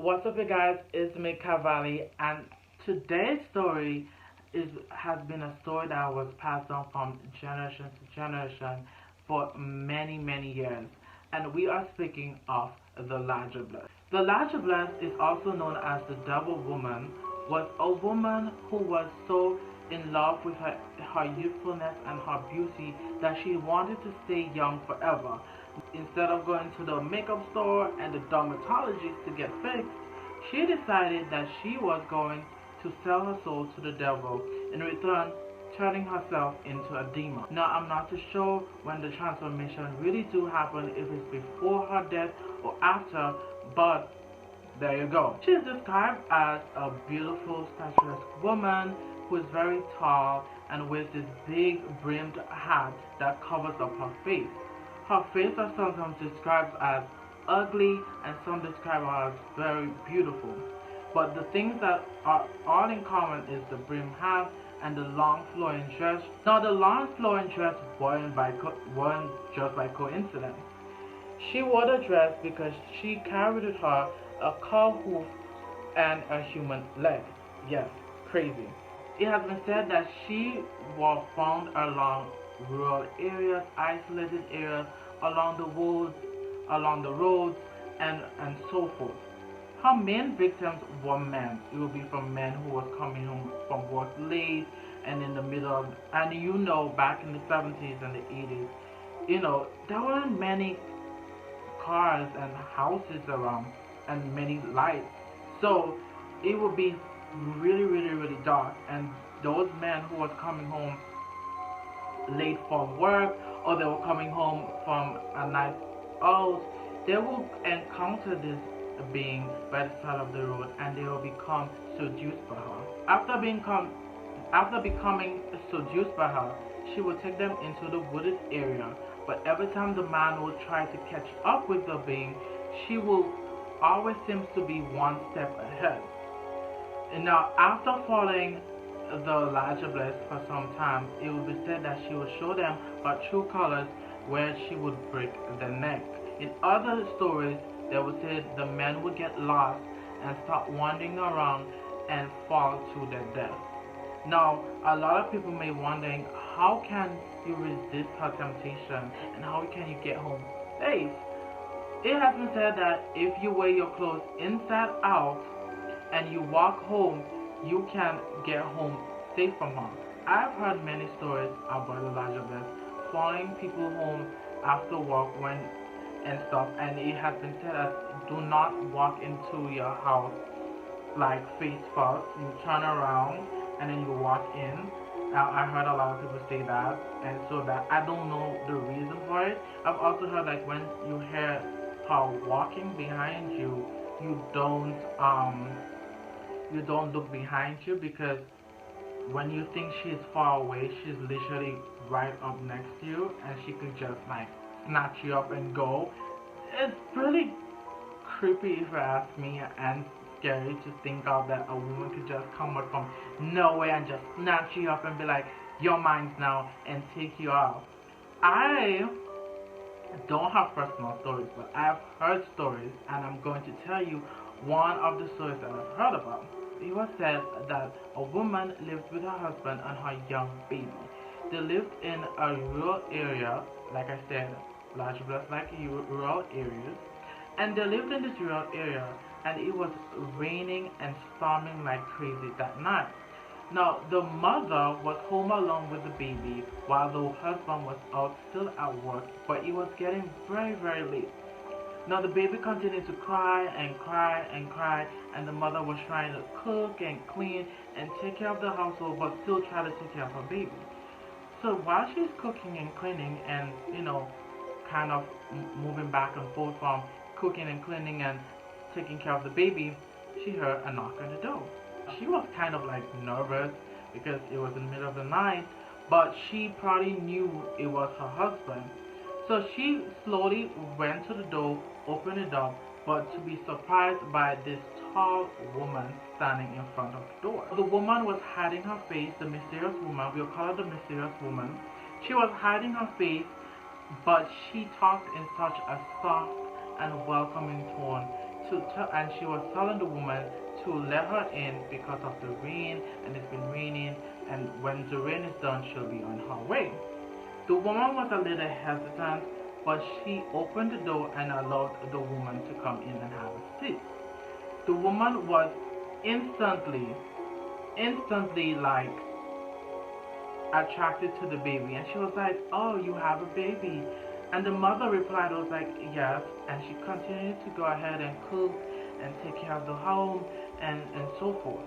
What's up, you guys? It's me, Cavalli, and today's story has been a story that was passed on from generation to generation for many, many years. And we are speaking of the Larger Bless. The Larger Bless is also known as the Devil Woman, was a woman who was so in love with her youthfulness and her beauty that she wanted to stay young forever. Instead of going to the makeup store and the dermatologist to get fixed, she decided that she was going to sell her soul to the devil, in return turning herself into a demon. Now, I'm not too sure when the transformation really do happen, if it's before her death or after, but there you go. She is described as a beautiful, statuesque woman who is very tall and wears this big brimmed hat that covers up her face. Her face are sometimes described as ugly and some describe her as very beautiful. But the things that are all in common is the brim hat and the long flowing dress. Now the long flowing dress wasn't just by coincidence. She wore the dress because she carried with her a cow hoof and a human leg. Yes, crazy. It has been said that she was found along rural areas, isolated areas, along the woods, along the roads, and so forth. Her main victims were men. It would be from men who was coming home from work late and in the middle of, and back in the 70s and the 80s, there weren't many cars and houses around and many lights. So it would be really, really, really dark. And those men who was coming home late from work, or they were coming home from a night out, they will encounter this being by the side of the road, and they will become seduced by her. After becoming seduced by her, she will take them into the wooded area. But every time the man will try to catch up with the being, she will always seems to be one step ahead. And now, after following the Larger Bless for some time, it will be said that she will show them her true colors, where she would break the neck. In other stories, they would say the men would get lost and start wandering around and fall to their death. Now, a lot of people may wondering, how can you resist her temptation and how can you get home safe? It has been said that if you wear your clothes inside out and you walk home, you can get home safe from her. I've heard many stories about the Larger Bless following people home after work and stuff, and it has been said that do not walk into your house like face first. You turn around and then you walk in. Now, I heard a lot of people say that, and so that I don't know the reason for it. I've also heard like when you hear her walking behind you, you don't look behind you, because when you think she's far away, she's literally right up next to you, and she could just like snatch you up and go. It's pretty creepy if you ask me, and scary to think of that a woman could just come up from nowhere and just snatch you up and be like, "You're mine now," and take you out. I don't have personal stories, but I've heard stories, and I'm going to tell you one of the stories that I've heard about. It was said that a woman lived with her husband and her young baby. They lived in a rural area, like I said, Large Bless like rural areas, and they lived in this rural area, and it was raining and storming like crazy that night. Now, the mother was home alone with the baby while the husband was out still at work, but it was getting very, very late. Now, the baby continued to cry and cry and cry, and the mother was trying to cook and clean and take care of the household, but still try to take care of her baby. So while she's cooking and cleaning and, kind of moving back and forth from cooking and cleaning and taking care of the baby, she heard a knock on the door. She was kind of like nervous because it was in the middle of the night, but she probably knew it was her husband. So she slowly went to the door, opened it up, but to be surprised by this tall woman standing in front of the door. The woman was hiding her face, the mysterious woman, we'll call her the mysterious woman. She was hiding her face, but she talked in such a soft and welcoming tone and she was telling the woman to let her in because of the rain, and it's been raining, and when the rain is done, she'll be on her way. The woman was a little hesitant, but she opened the door and allowed the woman to come in and have a seat. The woman was instantly like attracted to the baby, and she was like, "Oh, you have a baby?" And the mother replied, was like, "Yes," and she continued to go ahead and cook and take care of the home and so forth.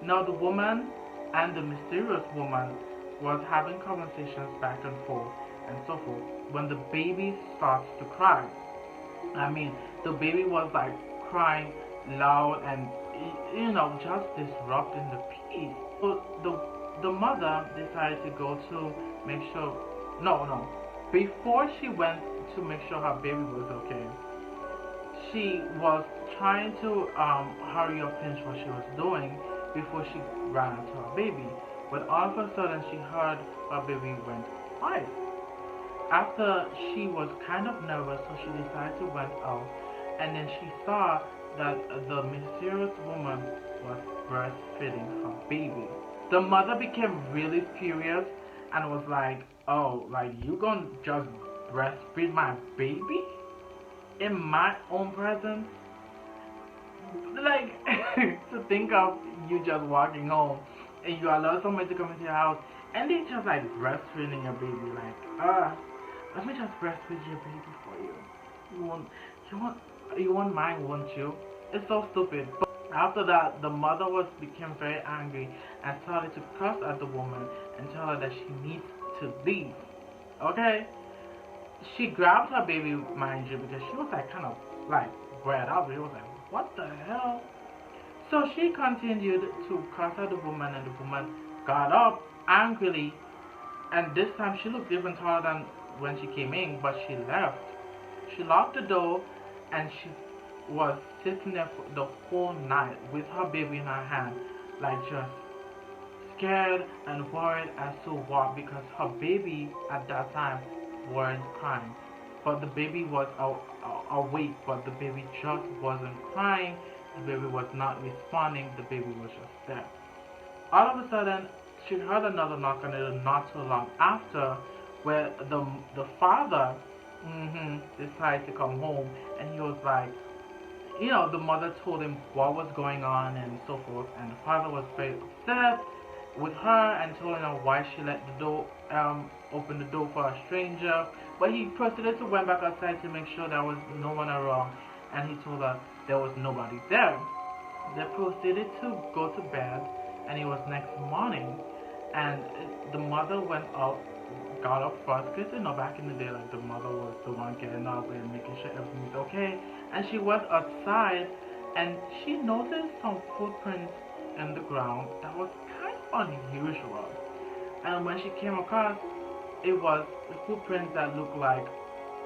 Now the woman and the mysterious woman was having conversations back and forth and so forth when the baby starts to cry. I mean, the baby was like crying loud and just disrupting the peace. So the mother decided to go to make sure. No. Before she went to make sure her baby was okay, she was trying to hurry up finish what she was doing before she ran into her baby. But all of a sudden, she heard her baby went quiet. After she was kind of nervous, so she decided to went out, and then she saw that the mysterious woman was breastfeeding her baby. The mother became really furious and was like, "Oh, like you gonna just breastfeed my baby in my own presence?" Like to think of you just walking home and you allow someone to come into your house and they just like breastfeeding your baby, like, let me just breastfeed your baby for you. You want, you won't mind, won't you? It's so stupid. But after that, the mother became very angry and started to curse at the woman and tell her that she needs to leave. Okay? She grabbed her baby, mind you, because she was like kind of like bred up. She was like, what the hell? So she continued to curse at the woman, and the woman got up angrily, and this time she looked even taller than when she came in, but she left. She locked the door, and she was sitting there for the whole night with her baby in her hand, like just scared and worried as to what, because her baby at that time weren't crying, but the baby was awake, but the baby just wasn't crying. The baby was not responding. The baby was just there. All of a sudden, she heard another knock on the door not too long after, where the father decided to come home, and he was like, the mother told him what was going on and so forth, and the father was very upset with her and told her why she let the door open the door for a stranger. But he proceeded to went back outside to make sure there was no one around, and he told her there was nobody there. They proceeded to go to bed, and it was next morning, and the mother went up, got up first, because back in the day, like the mother was the one getting up and making sure everything was okay, and she went outside, and she noticed some footprints in the ground that was kind of unusual. And when she came across, it was the footprints that looked like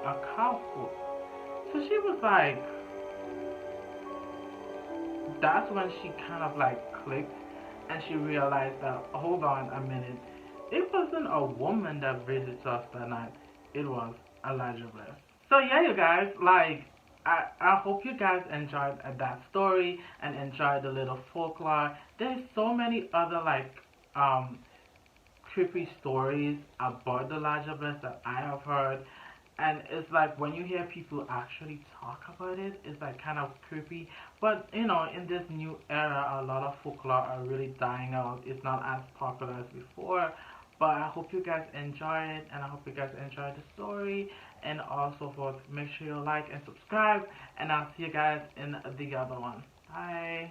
a cow foot. So she was like, that's when she kind of like clicked, and she realized that, hold on a minute, it wasn't a woman that visited us that night, it was Elijah Bliss. So yeah, you guys, like, I hope you guys enjoyed that story and enjoyed the little folklore. There's so many other like creepy stories about the Elijah Bliss that I have heard, and it's like when you hear people actually talk about it, it's like kind of creepy. But in this new era, a lot of folklore are really dying out. It's not as popular as before. But I hope you guys enjoy it, and I hope you guys enjoy the story, and also for make sure you like and subscribe, and I'll see you guys in the other one. Bye.